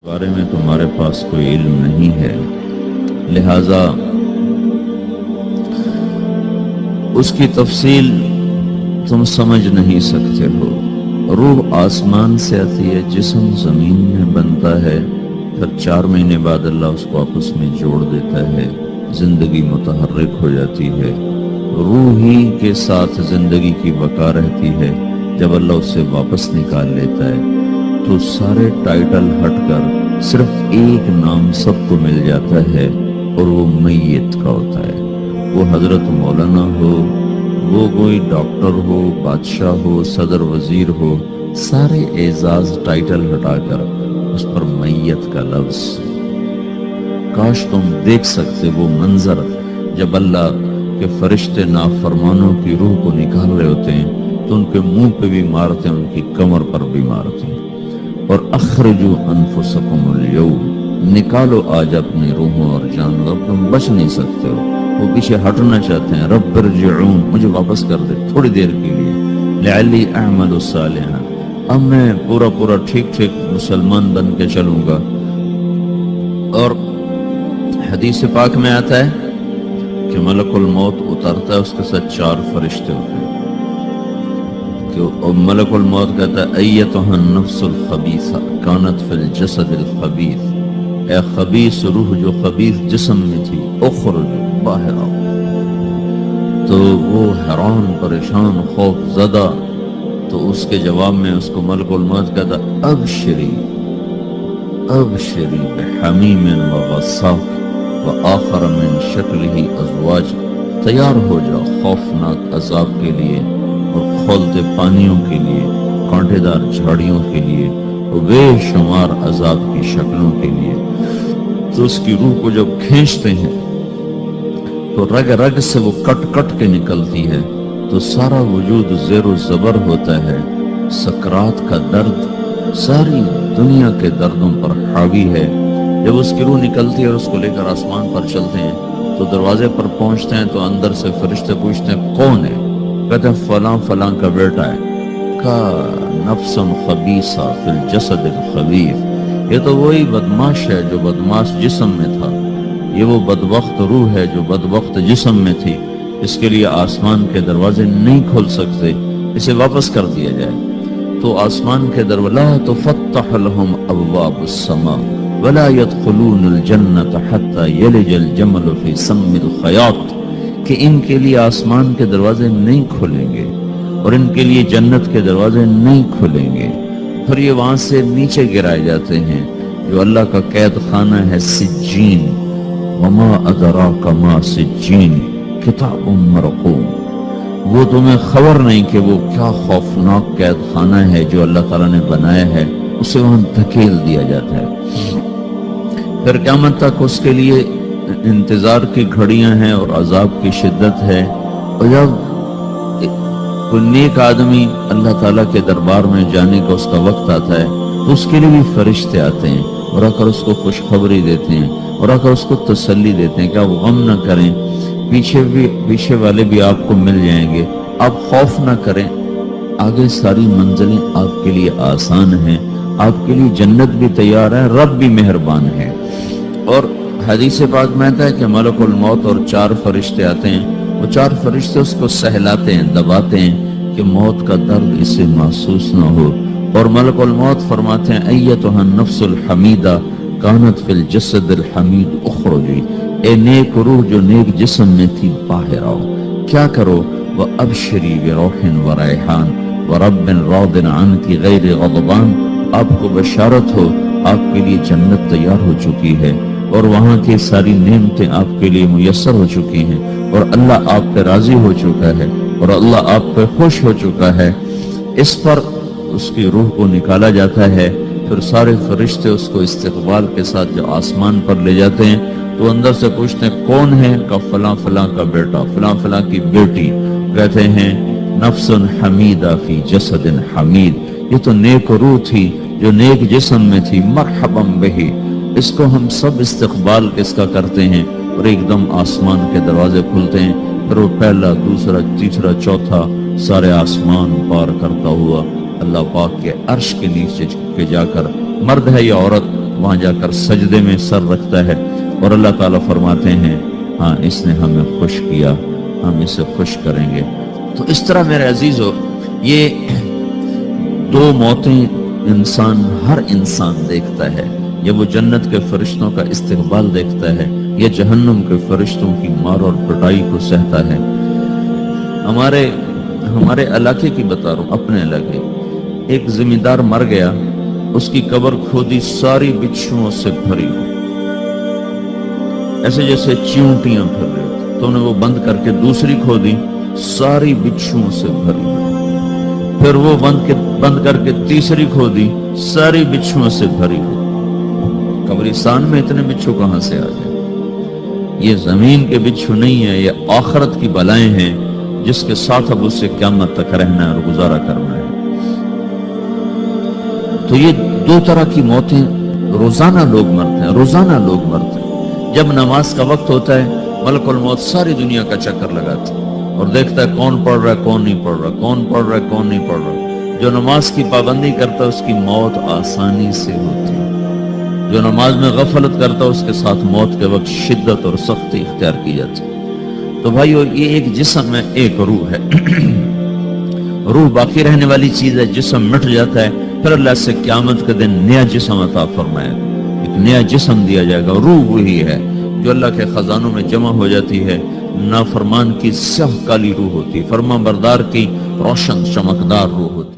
بارے میں تمہارے پاس کوئی علم نہیں ہے، لہذا اس کی تفصیل تم سمجھ نہیں سکتے ہو۔ روح آسمان سے آتی ہے، جسم زمین میں بنتا ہے، پھر 4 مہینے بعد اللہ اس کو آپس میں جوڑ دیتا ہے، زندگی متحرک ہو جاتی ہے، روح ہی کے ساتھ زندگی کی بقا رہتی ہے۔ جب اللہ اسے واپس نکال لیتا ہے تو سارے ٹائٹل ہٹ کر صرف ایک نام سب کو مل جاتا ہے، اور وہ میت کا ہوتا ہے۔ وہ حضرت مولانا ہو، وہ کوئی ڈاکٹر ہو، بادشاہ ہو، صدر وزیر ہو، سارے اعزاز ٹائٹل ہٹا کر اس پر میت کا لفظ۔ کاش تم دیکھ سکتے وہ منظر جب اللہ کے فرشتے نافرمانوں کی روح کو نکال رہے ہوتے ہیں تو ان کے منہ پہ بھی مارتے ہیں، ان کی کمر پر بھی مارتے ہیں۔ اور اخرجوا انفسکم اليوم، نکالو آج اپنی روحوں اور جانوں، اب تم بچ نہیں سکتے ہو۔ وہ پیچھے ہٹنا چاہتے ہیں، رب ارجعون، مجھے واپس کر دے تھوڑی دیر کے لیے، لعلی اعمل صالحا، اب میں پورا ٹھیک مسلمان بن کے چلوں گا۔ اور حدیث پاک میں آتا ہے کہ ملک الموت اترتا ہے، اس کے ساتھ 4 فرشتے ہوتے ہیں، اور ملک الموت کہتا ہے ایتھا النفس الخبیثہ کانت فی الجسد الخبیث، اے خبیث روح جو خبیث جسم میں تھی، اخرج، باہر آؤ۔ تو وہ حیران، پریشان، خوف زدہ، تو اس کے جواب میں اس کو ملک الموت کہتا ابشری بحمیم وغساق وآخر من شکلہ ازواج، تیار ہو جاؤ خوفناک عذاب کے لیے اور کھولتے پانیوں کے لیے، کانٹے دار جھاڑیوں کے لیے، اور بے شمار عذاب کی شکلوں کے لیے۔ تو اس کی روح کو جب کھینچتے ہیں تو رگ رگ سے وہ کٹ کے نکلتی ہے، تو سارا وجود زیر و زبر ہوتا ہے، سکرات کا درد ساری دنیا کے دردوں پر حاوی ہے۔ جب اس کی روح نکلتی ہے اور اس کو لے کر آسمان پر چلتے ہیں تو دروازے پر پہنچتے ہیں تو اندر سے فرشتے پوچھتے ہیں کون ہے؟ کہتے ہیں فلاں کا بیٹا ہے۔ کا نفس خبیثہ فی الجسد الخبیث، یہ تو وہی بدماش ہے جو بدماش جسم میں تھا، یہ وہ بدبخت روح ہے جو بدبخت جسم میں تھی، اس کے لیے آسمان کے دروازے نہیں کھل سکتے، اسے واپس کر دیا جائے۔ تو آسمان کے دروازے لا تفتح لهم ابواب السماء ولا يدخلون الجنة حتى يلج الجمل في سم الخياط، کہ ان کے لیے آسمان کے دروازے نہیں کھلیں گے اور ان کے لیے جنت کے دروازے نہیں کھلیں گے، پھر یہ وہاں سے نیچے گرائے جاتے ہیں جو اللہ کا قید خانہ ہے سجین۔ وما ادراک ما سجین کتاب مرقوم، وہ تمہیں خبر نہیں کہ وہ کیا خوفناک قید خانہ ہے جو اللہ تعالیٰ نے بنایا ہے، اسے وہاں دھکیل دیا جاتا ہے۔ پھر قیامت تک اس کے لیے انتظار کی گھڑیاں ہیں اور عذاب کی شدت ہے۔ اور جب کوئی نیک آدمی اللہ تعالیٰ کے دربار میں جانے کا اس کا وقت آتا ہے تو اس کے لیے بھی فرشتے آتے ہیں اور آ کر اس کو خوشخبری دیتے ہیں اور آ کر اس کو تسلی دیتے ہیں کہ آپ غم نہ کریں، پیچھے والے بھی آپ کو مل جائیں گے، آپ خوف نہ کریں، آگے ساری منزلیں آپ کے لیے آسان ہیں، آپ کے لیے جنت بھی تیار ہے، رب بھی مہربان ہے۔ اور حدیث پاک میں آتا ہے کہ ملک الموت اور 4 فرشتے آتے ہیں، وہ 4 فرشتے اس کو سہلاتے ہیں، دباتے ہیں کہ موت کا درد اسے محسوس نہ ہو، اور ملک الموت فرماتے ہیں ایتھا النفس الحمیدہ کانت فی الجسد الحمید اخرجی، اے نیک روح جو نیک جسم میں تھی باہر آؤ۔ کیا کرو؟ وَأَبْشِرِي بِرَوْحٍ وَرَيْحَانٍ وَرَبٍّ رَاضٍ عَنْكِ غَيْرِ غَضْبَانٍ، آپ کو بشارت ہو، آپ کے لیے جنت تیار ہو چکی ہے اور وہاں کی ساری نعمتیں آپ کے لیے میسر ہو چکی ہیں، اور اللہ آپ پہ راضی ہو چکا ہے اور اللہ آپ پہ خوش ہو چکا ہے۔ اس پر اس کی روح کو نکالا جاتا ہے، پھر سارے فرشتے اس کو استقبال کے ساتھ جو آسمان پر لے جاتے ہیں تو اندر سے پوچھتے ہیں کون ہے؟ کہ فلاں کا بیٹا، فلاں کی بیٹی۔ کہتے ہیں نفس حمیدہ فی جسد حمید، یہ تو نیک روح تھی جو نیک جسم میں تھی، مرحبا بہی، اس کو ہم سب استقبال کس کا کرتے ہیں، اور ایک دم آسمان کے دروازے کھلتے ہیں، پھر وہ پہلا، دوسرا، تیسرا، چوتھا سارے آسمان پار کرتا ہوا اللہ پاک کے عرش کے نیچے کے جا کر، مرد ہے یا عورت، وہاں جا کر سجدے میں سر رکھتا ہے اور اللہ تعالیٰ فرماتے ہیں ہاں اس نے ہمیں خوش کیا، ہم اسے خوش کریں گے۔ تو اس طرح میرے عزیزو یہ دو موتیں ہر انسان دیکھتا ہے، یا وہ جنت کے فرشتوں کا استقبال دیکھتا ہے یا جہنم کے فرشتوں کی مار اور پٹائی کو سہتا ہے۔ ہمارے علاقے کی بتا رہا ہوں، اپنے علاقے، ایک زمیندار مر گیا، اس کی قبر کھودی ساری بچھوؤں سے بھری، ایسے جیسے چیونٹیاں پھر رہی ہوتی، تو انہیں وہ بند کر کے دوسری کھودی، ساری بچھوؤں سے بھری، پھر وہ بند کر کے تیسری کھودی، ساری بچھوؤں سے بھری ہو۔ قبرستان میں اتنے بچھو کہاں سے آ گئے؟ یہ زمین کے بچھو نہیں ہے، یہ آخرت کی بلائیں ہیں جس کے ساتھ اب اس سے قیامت تک رہنا ہے اور گزارا کرنا ہے۔ تو یہ دو طرح کی موتیں روزانہ لوگ مرتے ہیں، روزانہ لوگ مرتے ہیں۔ جب نماز کا وقت ہوتا ہے ملک الموت ساری دنیا کا چکر لگاتا ہے اور دیکھتا ہے کون پڑھ رہا ہے کون نہیں پڑھ رہا، کون پڑھ رہا ہے کون نہیں پڑھ رہا۔ جو نماز کی پابندی کرتا ہے اس کی موت آسانی سے ہوتی ہے، جو نماز میں غفلت کرتا ہے اس کے ساتھ موت کے وقت شدت اور سختی اختیار کی جاتی ہے۔ تو بھائیو یہ ایک جسم ہے، ایک روح ہے۔ روح باقی رہنے والی چیز ہے، جسم مٹ جاتا ہے، پھر اللہ سے قیامت کے دن نیا جسم عطا فرمائے گا، ایک نیا جسم دیا جائے گا۔ روح وہی ہے جو اللہ کے خزانوں میں جمع ہو جاتی ہے، نافرمان کی سیاہ کالی روح ہوتی، فرما بردار کی روشن چمکدار روح ہوتی۔